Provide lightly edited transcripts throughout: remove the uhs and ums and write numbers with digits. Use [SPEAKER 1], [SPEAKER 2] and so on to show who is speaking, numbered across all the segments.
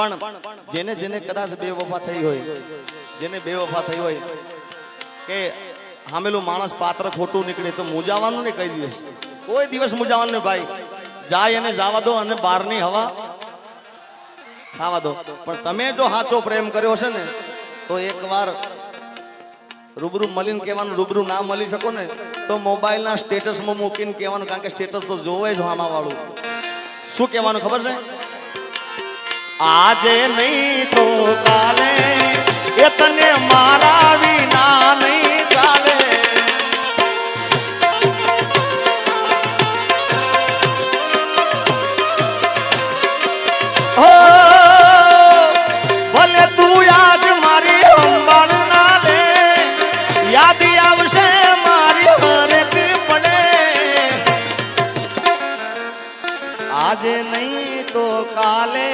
[SPEAKER 1] પણ જેને જેને કદાચ બેવફા થઈ હોય, જેને બેવફા થઈ હોય કે હામેલું માણસ પાત્ર ખોટું નીકળે તો મૂંઝાવાનું ને કઈ દિવસ, કોઈ દિવસ મૂંઝાવાનું ને ભાઈ. જાય એને જવા દો અને બહારની હવા ખાવા દો. પણ તમે જો સાચો પ્રેમ કર્યો છે ને તો એકવાર રૂબરૂ મળીને કહેવાનું, રૂબરૂ ના મળી શકો ને તો મોબાઈલના સ્ટેટસમાં મૂકીને કહેવાનું, કારણ કે સ્ટેટસ તો જોવે જ આમાં વાળું. શું કહેવાનું ખબર છે? આજે નહીં તો કાલે એ તને મારા વિના નહીં ચાલે. હો ભલે તું આજ મારી સંભાળ ના લે, યાદ આવશે મારી હરેક પડે. આજે નહીં તો કાલે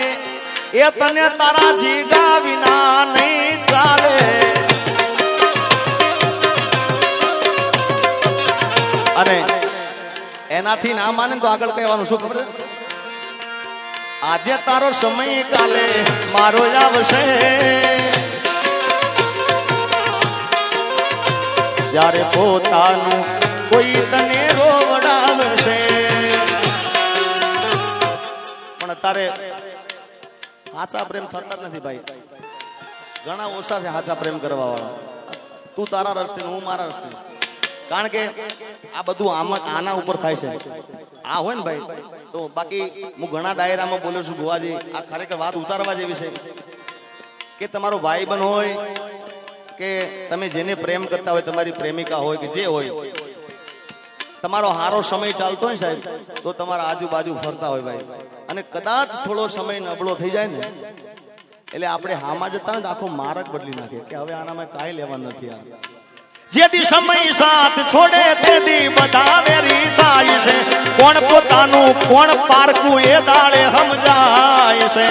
[SPEAKER 1] એ તને તારા જીગા વિના નહીં ચાલે. અને એનાથી ના માને તો આગળ કહેવાનું શું ખબર? આજે તારો સમય કાલે મારો આવશે, જ્યારે પોતાનું કોઈ તને રોવડાવશે. પણ તારે સાચા પ્રેમ થતા જ નથી ભાઈ. ઘણા ઓછા છે સાચા પ્રેમ કરવા વાળા. તું તારા રસ્તે, હું મારા રસ્તે. કારણ કે આ બધું આના ઉપર થાય છે. આ હોય ને ભાઈ તો બાકી હું ઘણા ડાયરામાં બોલ્યો છું ભુવાજી, આ ખરેખર વાત ઉતારવા જેવી છે કે તમારો ભાઈબંધ હોય કે તમે જેને પ્રેમ કરતા હોય, તમારી પ્રેમિકા હોય કે જે હોય, તમારો હારો સમય ચાલતો હોય સાહેબ તો તમારા આજુબાજુ ફરતા હોય ભાઈ, અને કદાચ થોડો સમય નબળો થઈ જાય ને એટલે આપણે હામાં જતા હોય તો આખો માર્ગ બદલી નાખે કે હવે આનામાં કાંઈ લેવા નથી. આ જેથી સમય સાથ છોડે તેથી બધા વેરી થાય છે. કોણ પોતાનું કોણ પારકું એ દાડે સમજાય છે.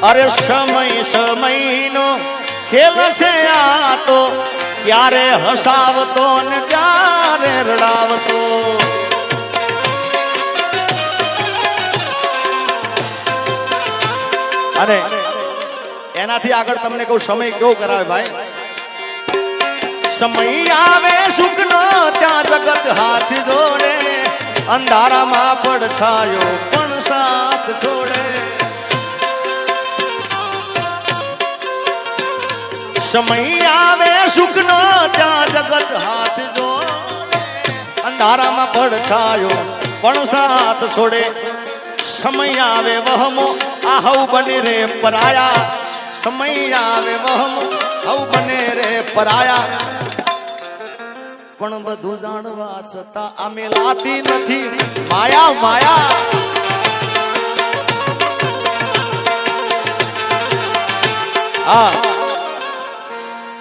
[SPEAKER 1] અરે સમયનો ખેલ છે આ તો, ક્યારે હસાવતો ને ક્યારે રડાવતો. અને એનાથી આગળ તમને કહું સમય કેવો કરાવે ભાઈ. સમય આવે સુખનો ત્યાં જગત હાથ જોડે, અંધારામાં પડછાયો પણ સાથ છોડે. સમય આવે સુખનો ત્યાં જગત હાથ જોડે, અંધારામાં પડછાયો પણ સાથ છોડે. સમય આવે વહમો આ હવ બને રે પરાયા, સમય આવે વહમો હવ બને રે પરાયા. પણ બધું જાણવા છતાં અમે લાતી નથી માયા માયા. હા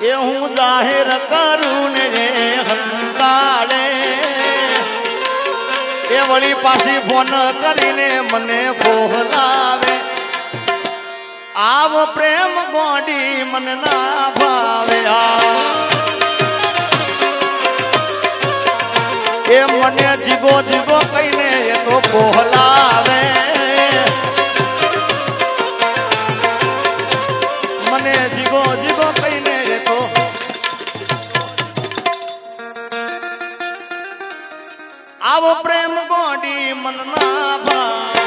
[SPEAKER 1] એ હું જાહેર કરું ને રે હંતાળે, એ વળી પાછી ફોન કરીને મને બોલાવે. આવો પ્રેમ ગોડી મને ના ભાવે. એ મને જીગો જીગો કહીને એ તો બોલાવે. મને જીગો જીગો કહીને એ તો આવો પ્રેમ ગોડી મન ના ભાવે.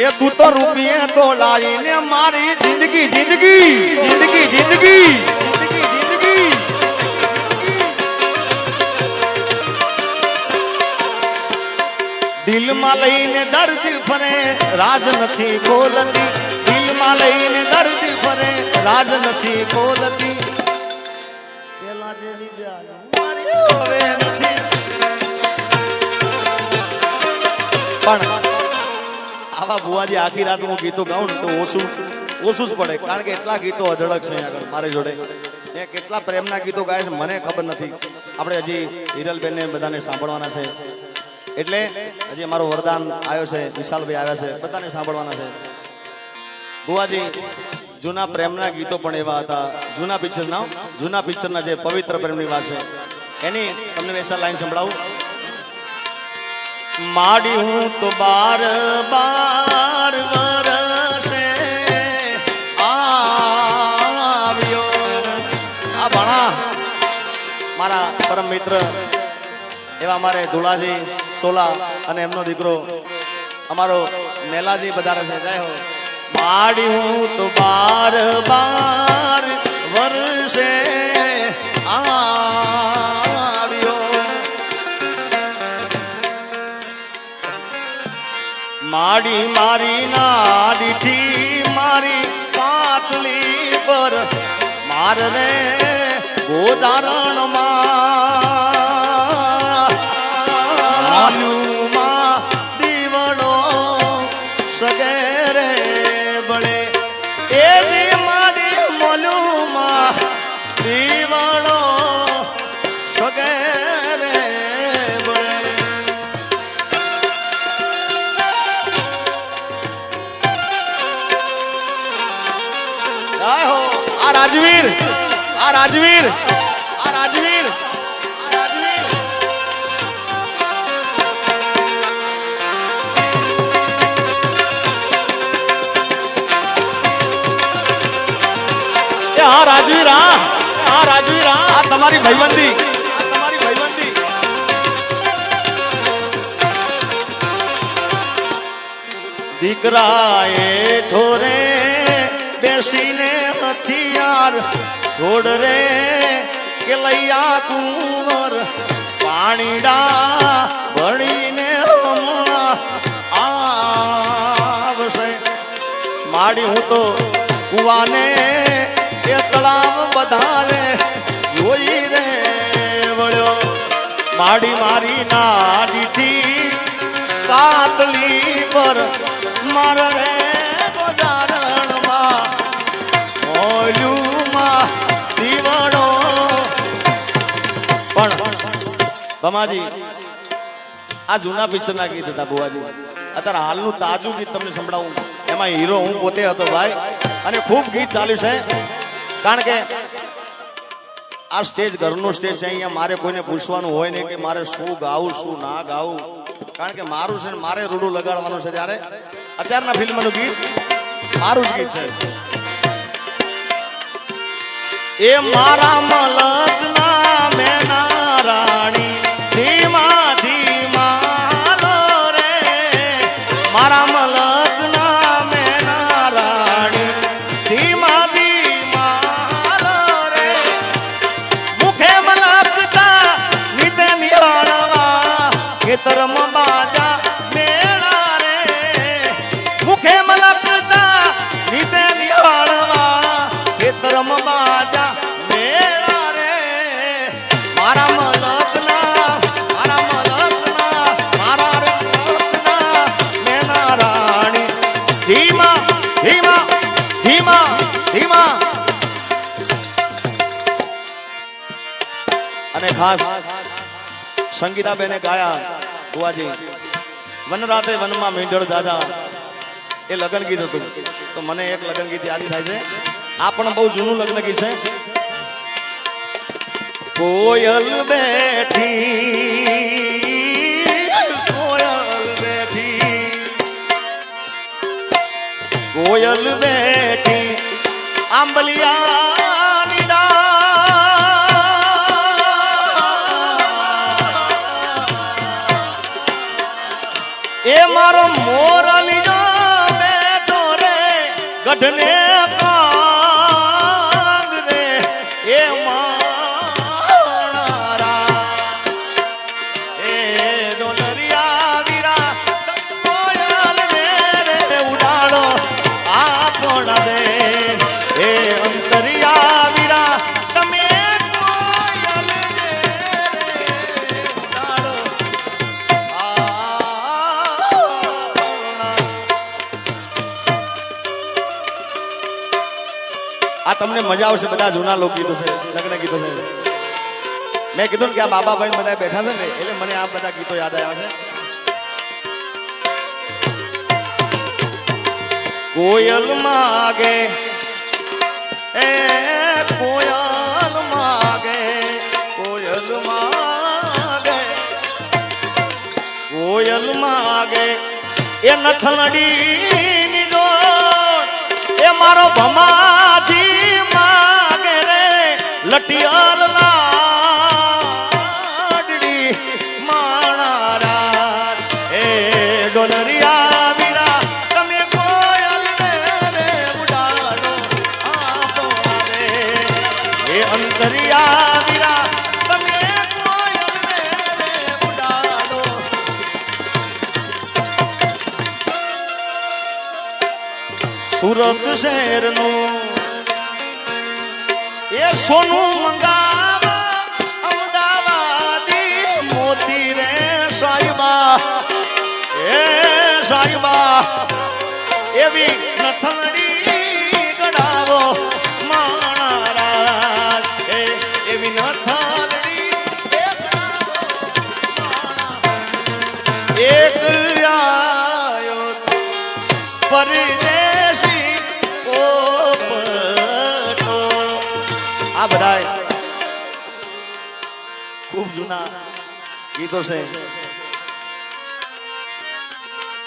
[SPEAKER 1] એ તું તો રૂપિયે તો લાવીને મારી જિંદગી જિંદગી જિંદગી જિંદગી જિંદગી દિલમાં લઈને દર્દ ફરે રાજ નથી ખોલતી. દિલમાં લઈને દર્દ ફરે રાજ નથી ખોલતી. પેલા જેવી મારી હવે નથી. પણ આવા ભુવાજી આખી રાત હું ગીતો ગાઉં તો ઓછું જ પડે, કારણ કે એટલા ગીતો અઢળક છે આગળ મારી જોડે. એ કેટલા પ્રેમના ગીતો ગાય છે મને ખબર નથી. આપણે હજી હિરલબેન ને બધાને સાંભળવાના છે. એટલે હજી અમારું વરદાન આવ્યો છે, વિશાલભાઈ આવ્યા છે, બધાને સાંભળવાના છે. બુવાજી જૂના પ્રેમના ગીતો પણ એવા હતા, જૂના પિક્ચરના જે પવિત્ર પ્રેમની વાત છે એની તમને વેસા લાઈન સંભળાવું. માડી હું તો બાર બાર વરસે આવ્યો. આ ભણા મારા પરમ મિત્ર એવા અમારે ધુલાજી સોલા અને એમનો દીકરો અમારો મેલાજી બધારે છે. જય હો. માડી હું તો બાર બાર વર્ષે આવ્યો. માડી મારી નાડીથી મારી પાતળી પર માર રે ગોદારણમાં દીવડો સગેરે બળે. એ જે માડી મોલુમાં દીવડો સગેરે બળે. આ રાજવીર આ રાજવીર આ રાજવીર આ રાજવીર આ રાજવીર આ રાજવીર આ તમારી ભાઈબંધી, આ તમારી ભાઈબંધી. દીકરાએ ઠોરે બેસીને હથિયાર છોડ રે કે લૈયા કુંવર પાણીડા ભણીને આવશે. માડી હું તો કુવાને એ તળાવ બધારે જોઈ રે વળ્યો. માડી મારી નાડીથી પાતળી પર માર રે ગોદારણમાં મોલુમાં દીવડો. પણ બમાજી આ જૂના પિક્ચરના ગીત હતા બુવાજી. અત્યારે હાલનું તાજું ગીત તમને સંભળાવું, એમાં હીરો હું પોતે હતો ભાઈ, અને ખૂબ ગીત ચાલ્યું છે. કારણ કે આ સ્ટેજ ઘરનું સ્ટેજ છે, અહીંયા મારે કોઈને પૂછવાનું હોય નહીં કે મારે શું ગાવું શું ના ગાવું, કારણ કે મારું છે ને મારે રૂડું લગાડવાનું છે. ત્યારે અત્યારના ફિલ્મનું ગીત મારું જ ગીત છે. એ મારા મલકના મેના રાણી ધીમા ધીમા લો રે. મારા મલકના મેના રાણી ધીમા ધીમા લો રે. મુખે મલકતા નીતે નિહાળવા ખેતરમ બાજા મેળા રે. મુખે મલકતા નીતે નિહાળવા ખેતરમ બાજા મેળા રે. મારા મલકના મારા મલકના મેના રાણી ધીમા ધીમા ધીમા ધીમા. અને ખાસ સંગીતાબેને ગાયા બુવાજી વન રાતે વનમાં મીંઢળ દાદા, એ લગ્ન ગીત હતું. તો મને એક લગ્ન ગીત યાદ થાય છે. આ પણ બહુ જૂનું લગ્ન ગીત છે. કોયલ બેઠી કોયલ બેઠી કોયલ બેઠી આંબલિયાની ડાળ. એ મારો મોરલિયો બેઠો રે ગઢને કાંગ રે. એ મારા એ ડોલરિયા વીરા કોયલ રે ઉડાડો આ કોણ દે. એ અંતરિયા વીરા તમે કોયલ રે ઉડાડો આ તમને મજા આવશે. બધા જૂના લોકગીતો છે, લગ્ન ગીતો છે. મેં કીધું ને કે આ બાબાભાઈ બધા બેઠા છે ને એટલે મને આ બધા ગીતો યાદ આવ્યા છે. કોયલ માગે એ કોયલ માગે કોયલ માગે કોયલ માગે એ નથલડી જો એ મારો ભમાજી માગે રે લટિયાર લાડડી માણારા એ ડોલરિયા વીરા તમે કોયલ રે ઉડાડો આપો રે એ અંતરિયા વીરા તમે કોયલ રે ઉડાડો સુરત શહેરનું એ સોનું મંગાવા અમદાવાદી મોતી રે સાહિબા એ સાહિબા એવી નથલડી ગડાવો માણારા એવી નથલડી એક આયો પરદેશી પોપટો આ બધાય ખૂબ જૂના ગીતો છે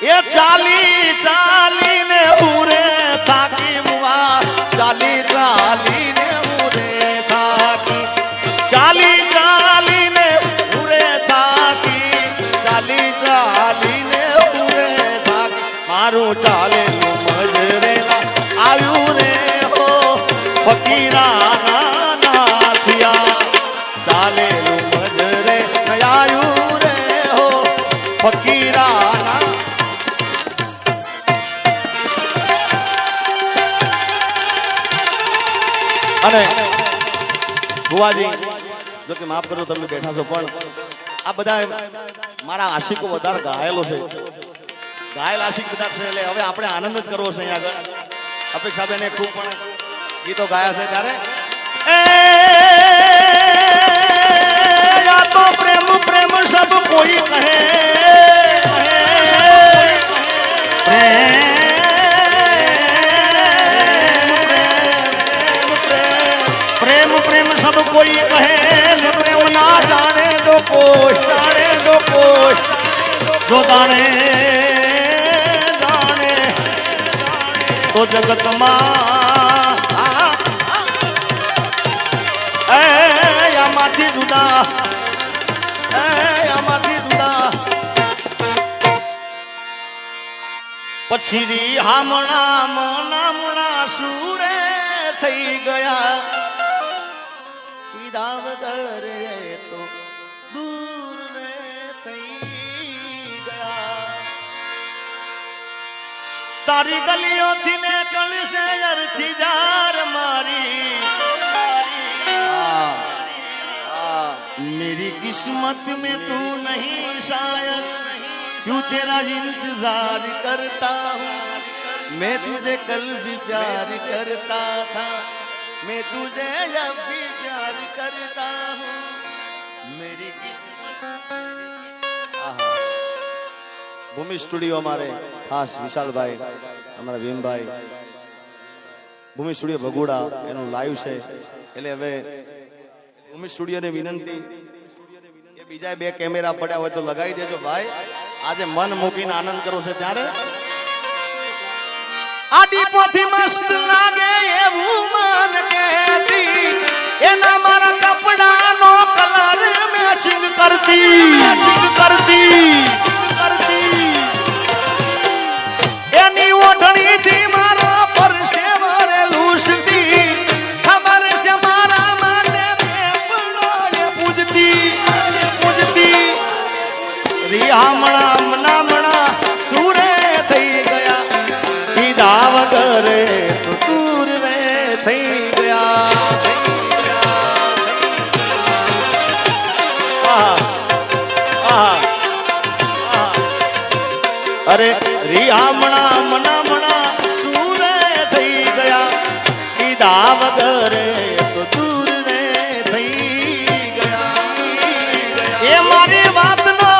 [SPEAKER 1] એ ચાલી ચાલી ને ઉરે થાકી મુવા ચાલી ચાલી ને ઉરે થાકી ચાલી ચાલી ને ઉરે થાકી ચાલી ચાલી ને ઉરે થાકી મારું ચાલે મજરેલા આવ્યું રે હો ફકીરા ના થયા ચાલે મજરે આવ્યું રે હો ફકીરા અને ભુવાજી જો કે માફ કરો તમે બેઠા છો પણ આ બધા મારા આશિકો વધારે ઘાયલો છે ઘાયલ આશિક બધા છે એટલે હવે આપણે આનંદ જ કરવો છે અહીંયા આગળ અપેક્ષા બેને ખૂબ પણ ગીતો ગાયા છે ત્યારે યા તો પ્રેમ પ્રેમ સબ કોઈ કહે प्रेम प्रेम सब कोई कहे प्रेम ना जाने दो कोई जो जाने जाने तो जगत या माथी जुदा પછી હામણા મનામણા સુરે થઈ ગયા પીધા વગર તો દૂર રે થઈ ગયા તારી ગલીઓથી ને કળશે અરથી જાર મારી मेरी किस्मत में तू नहीं शायद क्यों तेरा इंतजार करता हूँ मैं तुझे कल भी प्यार करता था मैं तुझे अब भी प्यार करता हूँ मेरी किस्मत भूमि स्टूडियो हमारे खास विशाल भाई हमारा भीम भाई भूमि स्टूडियो भगोड़ा એનું લાઈવ છે એટલે હવે ભૂમિ સ્ટુડિયો ને વિનંતી કે બીજા બે કેમેરા પડ્યા હોય તો લગાવી દેજો ભાઈ આજે મન મૂકીને આનંદ કરો છે ત્યારે આદિપોથી મસ્ત લાગે એવું મન કહેતી એના મારા કપડાનો કલર મેચિંગ કરતી એની ઓઢણીથી મારા પરસેવરે લૂસતી ખબર છે મારા હામણા મનામણા સુરે થઈ ગયા પીધા વગર તો દૂર રે થઈ ગયા અરે રિયામણા મનામણા સુરે થઈ ગયા પીધા વગર તો દૂર રે થઈ ગયા એ મારી વાતનો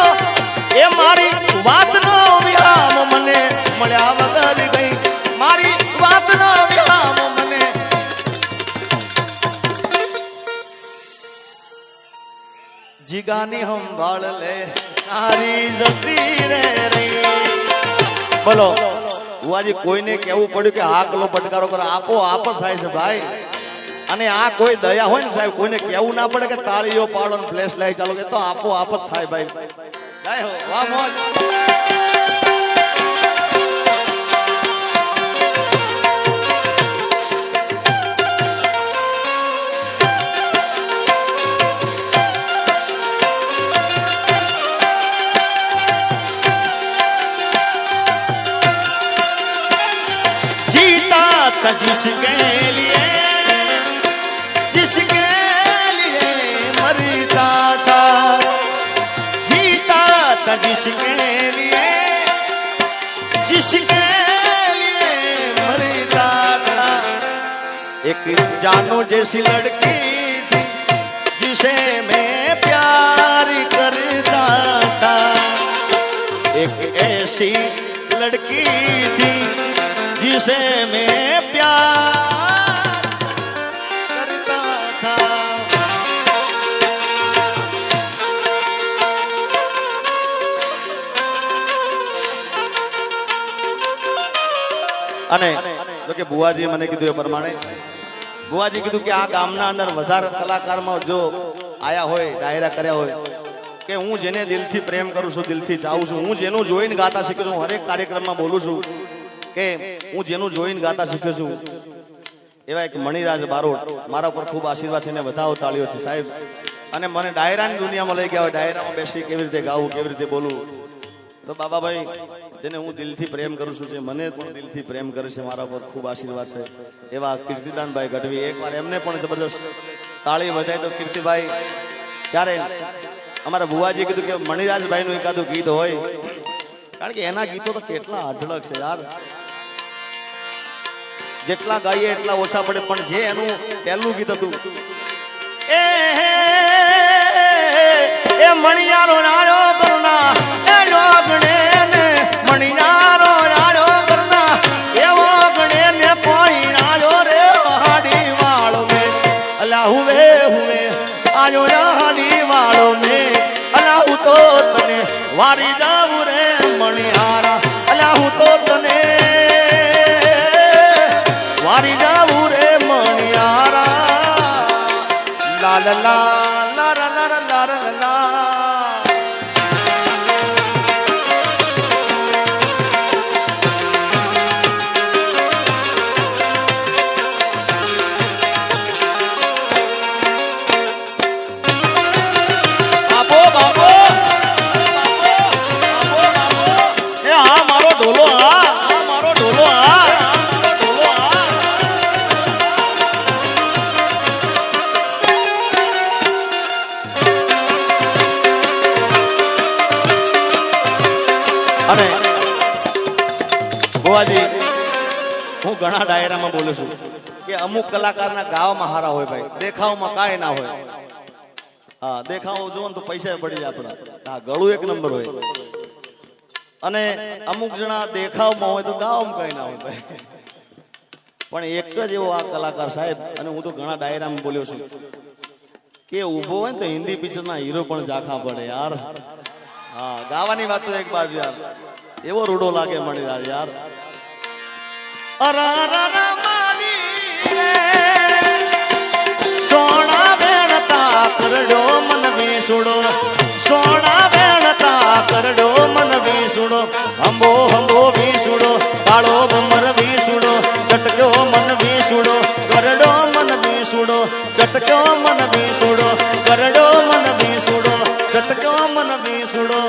[SPEAKER 1] એ મારી વાતનો વિરામ મને મળ્યા વગર ગઈ મારી જીગાની સંભાળ લે તારી જતી રે રી બોલો બુઆજી કોઈને કેવું પડ્યું કે આ કલો પટકારો કરો આપો આપ જ થાય છે ભાઈ અને આ કોઈ દયા હોય ને સાહેબ કોઈને કેવું ના પડે કે તાળીઓ પાડો ને ફ્લેશ લાઈટ ચાલો કે તો આપો આપ જ થાય ભાઈ જય હો વાહ મોજ जिसके लिए मरता था जीता था जिसके लिए मरता था एक जानो जैसी लड़की थी जिसे मैं प्यार करता था एक ऐसी लड़की थी जिसे मैं प्यार करता था અને જો કે બુઆજી મને કીધું એ પ્રમાણે બુઆજી કીધું કે આ ગામના અંદર વધારે કલાકારમાં જો આયા હોય ડાયરા કર્યા હોય કે હું જેને દિલથી પ્રેમ કરું છું દિલથી ચાહું છું હું જેનું જોઈને ગાતા શીખું છું હરેક કાર્યક્રમમાં બોલું છું કે હું જેનું જોઈને ગાતા શીખ્યો છું એવા એક મણિરાજ બારોટ મારા ઉપર ખૂબ આશીર્વાદ છે ને વધાવો તાળીઓથી સાહેબ અને મને ડાયરાની દુનિયામાં લઈ ગયા હોય ડાયરામાં બેસી કેવી રીતે ગાવું કેવી રીતે બોલવું તો બાબાભાઈ જેને હું દિલથી પ્રેમ કરું છું જે મને પણ દિલથી પ્રેમ કરે છે મારા ઉપર ખૂબ આશીર્વાદ છે એવા કીર્તિદાનભાઈ ગઢવી એકવાર એમને પણ જબરદસ્ત તાળી બજાય તો કીર્તિભાઈ ત્યારે અમારા બુવાજી કીધું કે મણિરાજભાઈનું એકાદું ગીત હોય કારણ કે એના ગીતો તો કેટલા અઢળક છે યાર જેટલા ગાઈએ એટલા ઓછા પડે પણ જે એનું પહેલું ગીત હતું એ મણિયારો રાડો કરુણા એ જોગણે ને મણિયારો રાડો કરુણા એવો ગણે ને પોઈ રાડો રે હાડી વાળો મે અલા હુવે આજો હાડી વાળો મે અલા હું તો તને વારી જાવું રે મણિયારા અલા હું તો તને વારી જાવું રે મણિયારા લા લા લા લા લા લા લા લા બાપો બાપો એ આ મારો ઢોલો આ મારો ઢોલો આ અને ગોવાજી હું ઘણા ડાયરામાં બોલું છું કે અમુક કલાકારના ગાવામાં હારા હોય ભાઈ દેખાવમાં કાંઈ ના હોય હા દેખાવ જોવો ને તો પૈસા પડી જાય આપણા હા ગળું એક નંબર હોય અને અમુક જણા દેખાવમાં હોય તો ગાવામાં કાંઈ ના હોય ભાઈ પણ એક જ એવો આ કલાકાર સાહેબ અને હું તો ઘણા ડાયરામાં બોલ્યો છું કે ઊભો હોય ને તો હિન્દી પિક્ચરના હીરો પણ ઝાંખા પડે યાર હા ગાવાની વાત તો એક બાજુ યાર એવો રૂડો લાગે મણિરાજ યાર અરા મારી રે સોના બેણતા કરડો મન વિસુડો સોના બેણતા કરડો મન વિસુડો હંબો હંબો વિસુડો કાળો ભમર વિસુડો ચટક્યો મન વિસુડો કરડો મન વિસુડો ચટક્યો મન વિસુડો કરડો મન વિસુડો ચટક્યો મન વિસુડો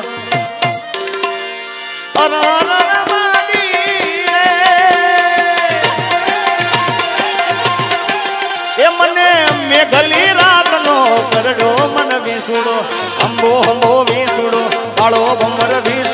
[SPEAKER 1] એ મને મેઘલી રાતનો કરડો મન વિસુડો અંબો હંબો વિસુડો કાળો ભમર વિસુડો